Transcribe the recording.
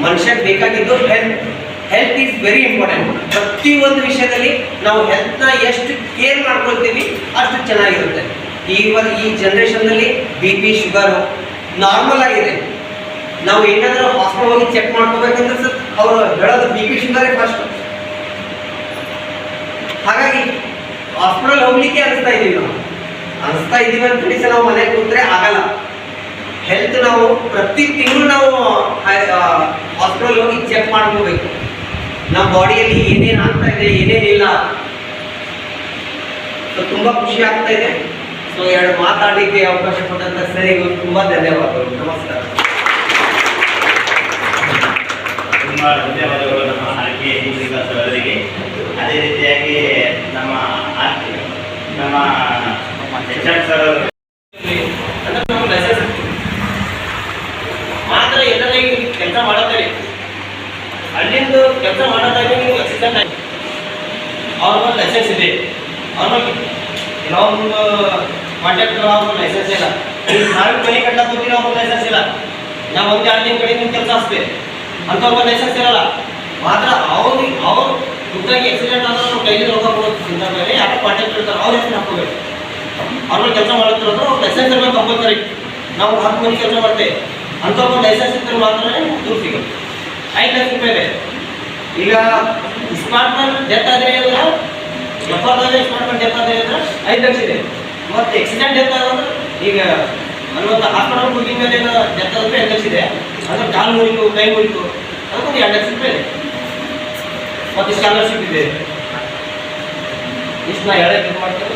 ಮನುಷ್ಯಕ್ಕೆ ಬೇಕಾಗಿದ್ದು health. Health is very important. ಪ್ರತಿಯೊಂದು ವಿಷಯದಲ್ಲಿ ನಾವು ಹೆಲ್ತ್ನ ಎಷ್ಟು ಕೇರ್ ಮಾಡ್ಕೊಳ್ತೀವಿ ಅಷ್ಟು ಚೆನ್ನಾಗಿರುತ್ತೆ. ಈ ಜನ್ರೇಷನ್ನಲ್ಲಿ ಬಿ ಪಿ ಶುಗರು ನಾರ್ಮಲ್ ಆಗಿದೆ. ನಾವು ಏನಾದರೂ ಹಾಸ್ಪಿಟಲ್ ಹೋಗಿ ಚೆಕ್ ಮಾಡ್ಕೋಬೇಕಂದ್ರೆ ಸರ್ ಅವರು ಹೇಳೋದು ಬಿ ಪಿ ಶುಗರೇ ಫಸ್ಟ್. ಹಾಗಾಗಿ ಹಾಸ್ಪಿಟಲ್ ಹೋಗ್ಲಿಕ್ಕೆ ಅನಿಸ್ತಾ ಇದ್ದೀವಿ ಅಂತ ತಿಳಿಸಿ ನಾವು ಮನೆಗೆ ಕೂತ್ರೆ ಆಗಲ್ಲ. ಹೆಲ್ತ್ ನಾವು ಪ್ರತಿ ತಿಂಗಳು ನಾವು ಹಾಸ್ಪಿಟಲ್ ಹೋಗಿ ಚೆಕ್ ಮಾಡ್ಕೋಬೇಕು. ನಮ್ಮ ಬಾಡಿಯಲ್ಲಿ ಏನೇನು ಆಗ್ತಾ ಇದೆ ಏನೇನಿಲ್ಲ. ಸೊ ತುಂಬ ಖುಷಿ ಆಗ್ತಾ ಇದೆ. ಸೊ ಎರಡು ಮಾತಾಡಲಿಕ್ಕೆ ಅವಕಾಶ ಕೊಟ್ಟಂತ ಸರಿಗೂ ತುಂಬ ಧನ್ಯವಾದಗಳು. ನಮಸ್ಕಾರ. ತುಂಬ ಧನ್ಯವಾದಗಳು ನಮ್ಮ ಆರ್ಕೆ ಅವರಿಗೆ. ಅದೇ ರೀತಿಯಾಗಿ ನಮ್ಮ ಯಶಾಂತ್ ಸರ್ ಮಾತ್ರ ಎಲ್ಲರ ಕೆಲಸ ಮಾಡತ್ತೇವೆ. ಅಲ್ಲಿಂದು ಕೆಲಸ ಮಾಡೋದಾಗ ನೀವು ಅಸಿಸ್ಟೆಂಟ್ ಆಗಿ ಅವ್ರಿಗೊಂದು ಲೈಸೆನ್ಸ್ ಇದೆ. ಅವ್ರಿಗೆ ಕೆಲವೊಂದು ಕಾಂಟ್ರಾಕ್ಟರ್ ಅವ್ರಿಗೆ ಲೈಸೆನ್ಸ್ ಇಲ್ಲ. ನಾವೇ ಮನೆ ಕಟ್ಟಕ್ಕೆ ಹೋಗ್ತೀವಿ, ಅವ್ರಿಗೆ ಲೈಸೆನ್ಸ್ ಇಲ್ಲ. ನಾವು ಒಂದು 2 ದಿನ ಕಡೆ ನಿಮ್ಮ ಕೆಲಸ ಅಷ್ಟೇ ಅಂಥವ್ರಿಗೆ ಲೈಸೆನ್ಸ್ ಇರಲ್ಲ. ಮಾತ್ರ ಅವ್ರು ದುಡ್ಡಾಗಿ ಆಕ್ಸಿಡೆಂಟ್ ಆದ್ರೆ ನಾವು ಕೈಲಿ ರೋಗ ಕೊಡೋದು ಚಿಂತ ಮೇಲೆ ಯಾಕೆ ಕಾಂಟ್ರಾಕ್ಟರ್ ಇರ್ತಾರೆ ಅವ್ರ ಹೆಸರು ಹಾಕೋಬೇಕು. ಅವ್ರಿಗೆ ಕೆಲಸ ಮಾಡುತ್ತಿರೋದು ಅವ್ರು ಲೈಸೆನ್ಸ್ ಇರಬೇಕು ಕಂಪಲ್ಸರಿ. ನಾವು 10 ಮಂದಿ ಕೆಲಸ ಮಾಡ್ತೇವೆ ಅಂಥವ್ರಿಗೆ ಲೈಸೆನ್ಸ್ ಇದ್ದರೆ ಮಾತ್ರ ದುಡ್ಡು ಸಿಗುತ್ತೆ. 5 ಲಕ್ಷ ರೂಪಾಯಿ ಇದೆ. ಈಗ ಸ್ಮಾರ್ಟ್ಫೋನ್ ಡೆತ್ ಆದರೆ ಅಂದ್ರೆ ಎಫರ್ದಾಗ ಸ್ಮಾರ್ಟ್ಫೋನ್ ಡೆತ್ ಆದರೆ ಅಂದ್ರೆ 5 ಲಕ್ಷ ಇದೆ. ಮತ್ತು ಆಕ್ಸಿಡೆಂಟ್ ಡೆತ್ ಆದ್ರೆ ಈಗ 40 ಹಾಸ್ಪಿಟಲ್ ಹೋಗಿ ಮೇಲೆ ಡೆತ್ ಆದರೆ 5 ಲಕ್ಷ ಇದೆ. ಅಂದ್ರೆ ಕಾಲು ಮುರಿತು ಕೈ ಮುರಿತು ಅದಕ್ಕೊಂದು 2 ಲಕ್ಷ ರೂಪಾಯಿ ಇದೆ. ಮತ್ತು ಸ್ಕಾಲರ್ಶಿಪ್ ಇದೆ. ಇಷ್ಟು ನಾ ಹೇಳಕ್ಕೆ ಇದು ಮಾಡ್ತೇವೆ.